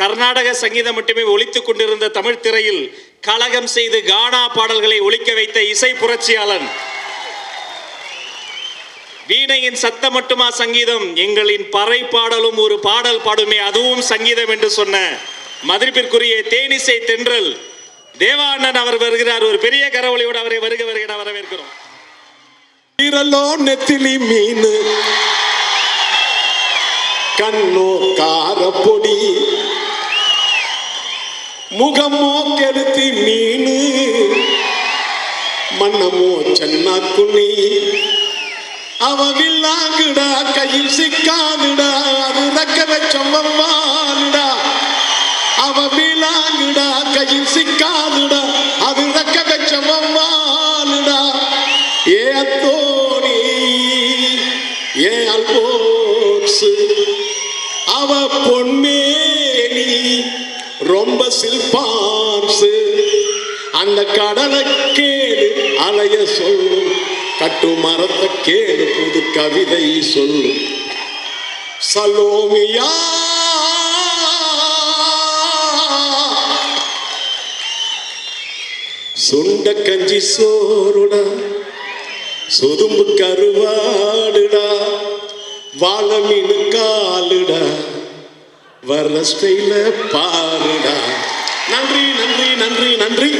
கர்நாடக சங்கீதம் மட்டுமே ஒலித்துக் கொண்டிருந்த தமிழ் திரையில் கலகம் செய்து கானா பாடல்களை ஒலிக்க வைத்த இசை புரட்சியாளன். வீணையின் சத்தம் மட்டுமா சங்கீதம், எங்களின் பறை பாடலும் ஒரு பாடல் பாடுமே அதுவும் சங்கீதம் என்று சொன்ன மதிப்பிற்குரிய தேனிசை தென்றல் தேவா அண்ணன் அவர் வருகிறார். ஒரு பெரிய கரவொலியோடு அவரை வருக வருகிற வரவேற்கிறோம். நெத்திலி மீன் கண்ணோ காரப்பொடி முகமோ கெடுத்தி மீன் மன்னமோ சென்னா குனி அவவில்லாங்குடா கையில் சிக்காதுடா அது ரக்க வச்சம்மாடுடா அவவில்லாங்குடா கையில் சிக்காதுடா அது ரக்க வச்சம்மாடுடா ஏ அத்தோணி ஏ அல்போன்சு அவ பொன்மேனி ரொம்ப சில்பான்சு அந்த கடலை கேளு அலைய சொல்லும் கட்டு மரத்தை கேளு புது கவிதை சொல்லும் சலோமியா சுண்ட கஞ்சி சோறுடா சொதும்பு கருவாடுடா வாழ மீனு காலுடா வர்ற ஸ்டைல பாருடா. நன்றி நன்றி நன்றி நன்றி.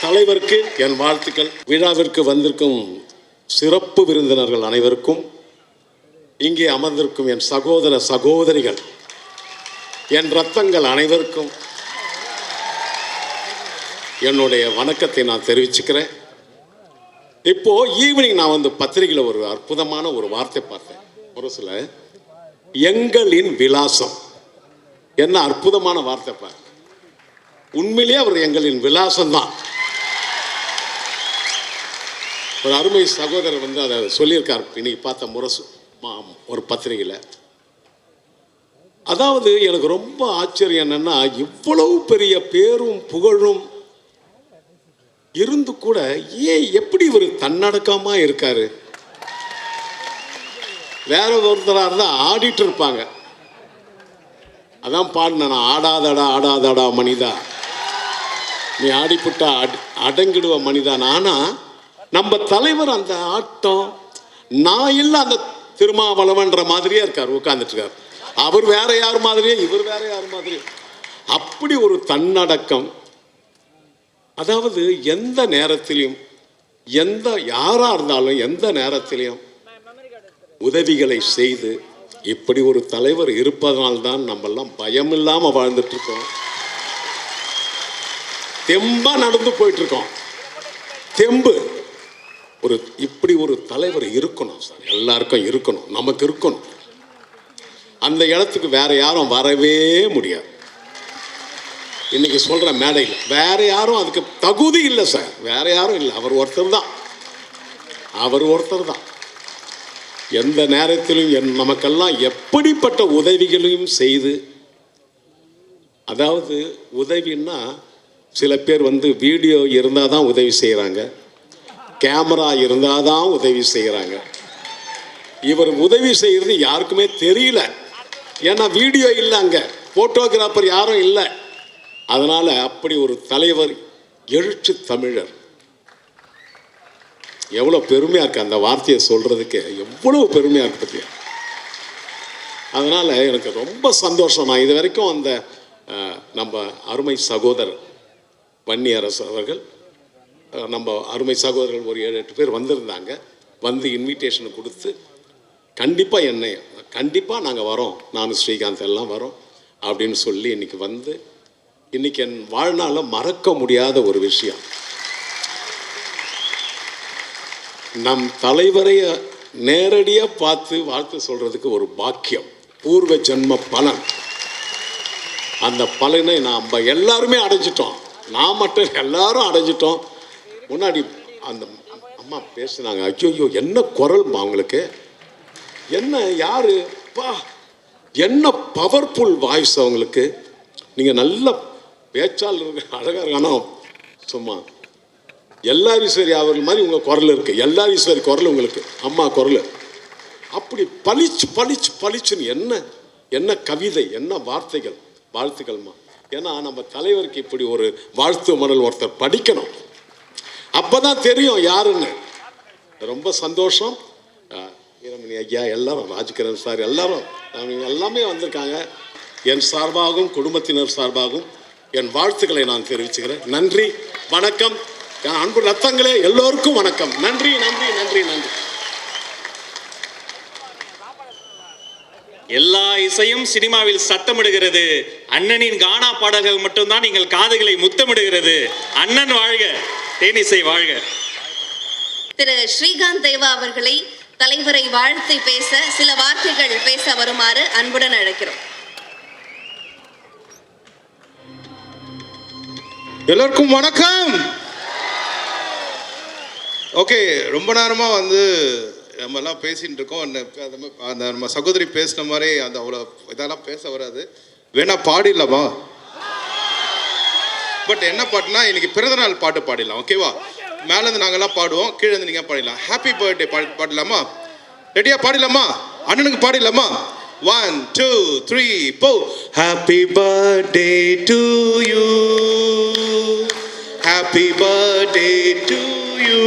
தலைவருக்கு என் வாழ்த்துக்கள். விழாவிற்கு வந்திருக்கும் சிறப்பு விருந்தினர்கள் அனைவருக்கும், இங்கே அமர்ந்திருக்கும் என் சகோதர சகோதரிகள், என் ரத்தங்கள் அனைவருக்கும் என்னுடைய வணக்கத்தை நான் தெரிவிச்சுக்கிறேன். இப்போ ஈவினிங் நான் வந்து பத்திரிகையில் ஒரு அற்புதமான ஒரு வார்த்தை பார்த்தேன். ஒரு சில எங்களின் விலாசம், என்ன அற்புதமான வார்த்தை பாரு. உண்மையிலேயே அவர் எங்களின் விலாசம் தான். ஒரு அருமை சகோதரர் வந்து அதை சொல்லியிருக்கார் இன்னைக்கு பார்த்த முரசு ஒரு பத்திரிகையில். அதாவது எனக்கு ரொம்ப ஆச்சரியம் என்னன்னா, இவ்வளவு பெரிய பேரும் புகழும் இருந்து கூட ஏன் எப்படி ஒரு தன்னடக்கமா இருக்காரு? வேற ஒருத்தராக இருந்தால் ஆடிட்டு இருப்பாங்க. அதான் பாடின, ஆடாதடா ஆடாதடா மனிதா, நீ ஆடிப்புட்டா அடங்கிடுவ மனிதா. ஆனா நம்ம தலைவர் அந்த ஆட்டம் நான் இல்லை, அந்த திருமாவளவன்ற மாதிரியே இருக்கார், உட்கார்ந்துட்டு இருக்கார். அவர் வேற யார் மாதிரியே, இவர் வேற யார் மாதிரியே, அப்படி ஒரு தன்னடக்கம். அதாவது எந்த நேரத்திலையும் யாரா இருந்தாலும் எந்த நேரத்திலையும் உதவிகளை செய்து, இப்படி ஒரு தலைவர் இருப்பதனால்தான் நம்ம எல்லாம் பயம் இல்லாம வாழ்ந்துட்டு இருக்கோம், தெம்பா நடந்து போயிட்டு இருக்கோம். தெம்பு ஒரு இப்படி ஒரு தலைவர் இருக்கணும் சார், எல்லாருக்கும் இருக்கணும், நமக்கு இருக்கணும். அந்த இடத்துக்கு வேற யாரும் வரவே முடியாது. இன்னைக்கு சொல்ற மேடையில் வேற யாரும் அதுக்கு தகுதி இல்லை சார், வேற யாரும் இல்லை. அவர் ஒருத்தர் தான், அவர் ஒருத்தர் தான். எந்த நேரத்திலும் நமக்கெல்லாம் எப்படிப்பட்ட உதவிகளையும் செய்து, அதாவது உதவின்னா சில பேர் வந்து வீடியோ இருந்தால் தான் உதவி செய்கிறாங்க, கேமரா இருந்தால் தான் உதவி செய்கிறாங்க. இவர் உதவி செய்கிறது யாருக்குமே தெரியல, ஏன்னா வீடியோ இல்லை, அங்கே ஃபோட்டோகிராஃபர் யாரும் இல்லை. அதனால் அப்படி ஒரு தலைவர், எழுச்சி தமிழர், எவ்வளோ பெருமையாக இருக்குது அந்த வார்த்தையை சொல்கிறதுக்கு, எவ்வளோ பெருமையாக இருக்குது பற்றியா. அதனால் எனக்கு ரொம்ப சந்தோஷம். நான் இது வரைக்கும் அந்த நம்ம அருமை சகோதரர் வன்னியரசு அவர்கள், நம்ம அருமை சகோதரர்கள் ஒரு 7-8 பேர் வந்திருந்தாங்க. வந்து இன்விடேஷன் கொடுத்து கண்டிப்பாக நாங்கள் வரோம், நான் ஸ்ரீகாந்த் எல்லாம் வரோம் அப்படின்னு சொல்லி இன்றைக்கி வந்து, இன்றைக்கி என் வாழ்நாளில் மறக்க முடியாத ஒரு விஷயம். நம் தலைவரை நேரடியாக பார்த்து வாழ்த்து சொல்கிறதுக்கு ஒரு பாக்கியம், பூர்வ ஜென்ம பலன். அந்த பலனை நம்ம எல்லாருமே அடைஞ்சிட்டோம், நான் மட்டும் எல்லாரும் அடைஞ்சிட்டோம். முன்னாடி அந்த அம்மா பேசுனாங்க, ஐயோ என்ன குரல்மா அவங்களுக்கு, என்ன யாரு பா, என்ன பவர்ஃபுல் வாய்ஸ் அவங்களுக்கு. நீங்கள் நல்ல பேச்சால் அழகாக இருக்கானோ, சும்மா எல்லாரீஸ்வரி அவர்கள் மாதிரி உங்கள் குரல் இருக்கு, எல்லாரீஸ்வரி குரல் உங்களுக்கு, அம்மா குரல் அப்படி பளிச்சு பளிச்சு பளிச்சுன்னு என்ன என்ன கவிதை, என்ன வார்த்தைகள். வாழ்த்துக்கள்மா. ஏன்னா நம்ம தலைவருக்கு இப்படி ஒரு வாழ்த்து மடல் ஒருத்தர் படிக்கணும், அப்பதான் தெரியும் யாருன்னு. ரொம்ப சந்தோஷம். வீரமணி ஐயா எல்லாரும், ராஜ்கிரண் சார் எல்லாரும் எல்லாமே வந்திருக்காங்க. என் சார்பாகவும் குடும்பத்தினர் சார்பாகவும் என் வாழ்த்துக்களை நான் தெரிவிச்சுக்கிறேன். நன்றி, வணக்கம். என் அன்பு ரத்தங்களே எல்லோருக்கும் வணக்கம். நன்றி நன்றி நன்றி நன்றி. எல்லா இசையும் சினிமாவில் சத்தமிடுகிறது, அண்ணனின் கானா பாடல்கள் மட்டும்தான் நீங்கள் காதுகளை முத்தமிடுகிறது. அண்ணன் வாழ்க, தேனிசை வாழ்க. திரு ஸ்ரீகாந்த் தேவா அவர்களை தலைவரை வாழ்த்து பேச, சில வார்த்தைகள் பேச வருமாறு அன்புடன் அழைக்கிறோம். எல்லோருக்கும் வணக்கம். ஓகே, ரொம்ப நேரமாக நம்ம எல்லாம் பேசிட்டு இருக்கோம். அந்த நம்ம சகோதரி பேசின மாதிரி அந்த அவ்வளோ இதெல்லாம் பேச வராது. வேணா பாடிடலாமா? பட் என்ன பாட்டுனா, இன்னைக்கு பிறந்தநாள் பாட்டு பாடிடலாம். ஓகேவா? மேலேருந்து நாங்கள்லாம் பாடுவோம், கீழே இருந்து நீங்கள் பாடிடலாம். Happy birthday பாடிடலாமா? ரெடியாக பாடிடலாமா? அண்ணனுக்கு பாடிடலாமா? 1 2 3 4. Happy birthday to you, happy birthday to you,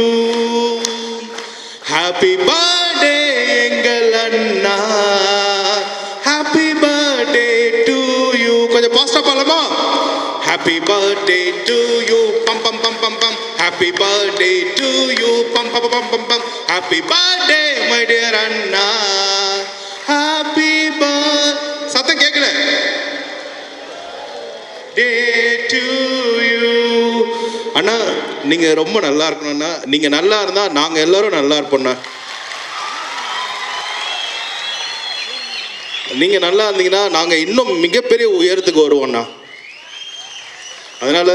happy birthday எங்கள் அண்ணா, ஹாப்பி பர்த்டே டு யூ. கொஞ்சம் பாஸ்டா பாடலாமா? ஹாப்பி பர்த்டே டு யூ, பம் பம் பம் பம் பம். ஹாப்பி பர்த்டே டு யூ, பம் பம் பம் பம் பம். Happy birthday my dear Anna, happy birthday. சத்தம் கேட்கல. Day to you. அண்ணா, நீங்க ரொம்ப நல்லா இருக்கணும்னா, நீங்க நல்லா இருந்தா நாங்க எல்லாரும் நல்லா இருப்போம்ண்ணா. நீங்க நல்லா இருந்தீங்கன்னா நாங்க இன்னும் மிகப்பெரிய உயரத்துக்கு வருவோம்ண்ணா. அதனால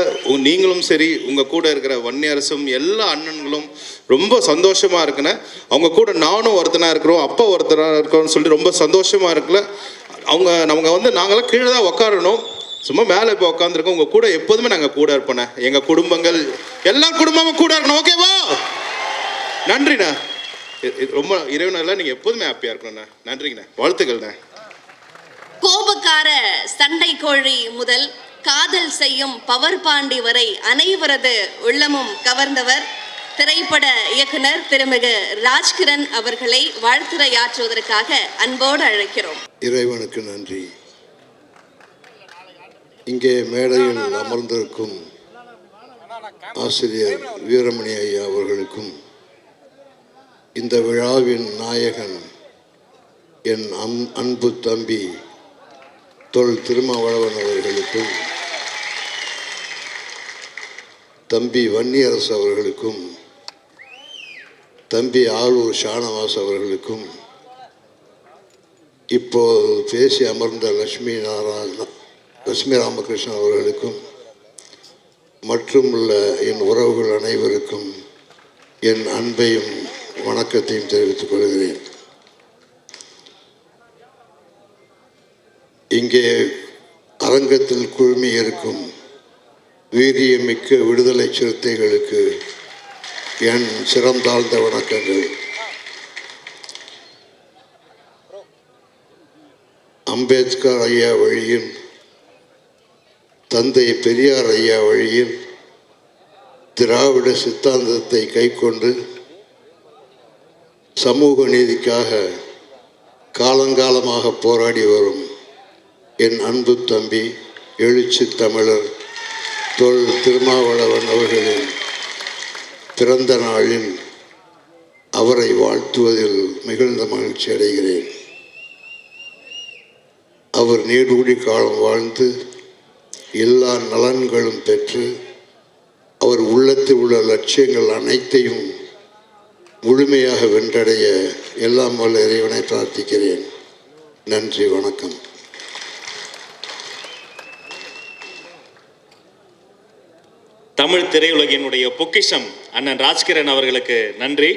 நீங்களும் சரி, உங்க கூட இருக்கிற வன்னியரசும் எல்லா அண்ணன்களும் ரொம்ப சந்தோஷமா இருக்குண்ணே. அவங்க கூட நானும் ஒருத்தனா இருக்கிறோம், அப்பா ஒருத்தனா இருக்கிறோம்னு சொல்லிட்டு ரொம்ப சந்தோஷமா இருக்குல்ல. அவங்க நாங்களாம் கீழே தான் உட்காரணும், சும்மா மேலே இப்போ உட்காந்துருக்கோம். உங்க கூட எப்போதுமே நாங்கள் கூட இருப்போண்ணே. எங்க குடும்பங்கள் எல்லா குடும்பமும் கூட இருக்கணும். ஓகேவா? நன்றிண்ணா. ரொம்ப இறைவனெல்லாம் நீங்க எப்போதுமே ஹாப்பியா இருக்கணும்ண்ணா. நன்றிங்கண்ணா, வாழ்த்துக்கள்ண்ணா. கோபக்கார சண்டை கோழி முதல் காதல் செய்யும் பவர் பாண்டி வரை அனைவரது உள்ளமும் கவர்ந்தவர் திரைப்பட இயக்குனர் திருமிகு ராஜ்கிரண் அவர்களை வாழ்த்துரையாற்றுவதற்காக அன்போடு அழைக்கிறோம். இறைவனுக்கு நன்றி. இங்கே மேடையில் அமர்ந்திருக்கும் ஆசிரியர் வீரமணி ஐயா அவர்களுக்கும், இந்த விழாவின் நாயகன் என் அன்பு தம்பி தொல் திருமாவளவன் அவர்களுக்கும், தம்பி வன்னியரசு அவர்களுக்கும், தம்பி ஆளூர் ஷானவாஸ் அவர்களுக்கும், இப்போது பேசி அமர்ந்த லட்சுமி ராமகிருஷ்ணன் அவர்களுக்கும், மற்றும் உள்ள என் உறவுகள் அனைவருக்கும் என் அன்பையும் வணக்கத்தையும் தெரிவித்துக் கொள்கிறேன். இங்கே அரங்கத்தில் குழுமி இருக்கும் வீரியமிக்க விடுதலை சிறுத்தைகளுக்கு என் சிறந்தாழ்ந்த வணக்கங்கள். அம்பேத்கர் ஐயா வழியில், தந்தை பெரியார் ஐயா வழியில் திராவிட சித்தாந்தத்தை கைக்கொண்டு சமூக நீதிக்காக காலங்காலமாக போராடி வரும் என் அன்பு தம்பி எழுச்சி தமிழர் தொல் திருமாவளவன் அவர்களின் பிறந்த நாளில் அவரை வாழ்த்துவதில் மிகுந்த மகிழ்ச்சி அடைகிறேன். அவர் நீடூழி காலம் வாழ்ந்து எல்லா நலன்களும் பெற்று அவர் உள்ளத்தில் உள்ள லட்சியங்கள் அனைத்தையும் முழுமையாக வென்றடைய எல்லாம் வல்ல இறைவனை பிரார்த்திக்கிறேன். நன்றி, வணக்கம். தமிழ் திரையுலகினுடைய பொக்கிஷம் அண்ணன் ராஜ்கிரண் அவர்களுக்கு நன்றி.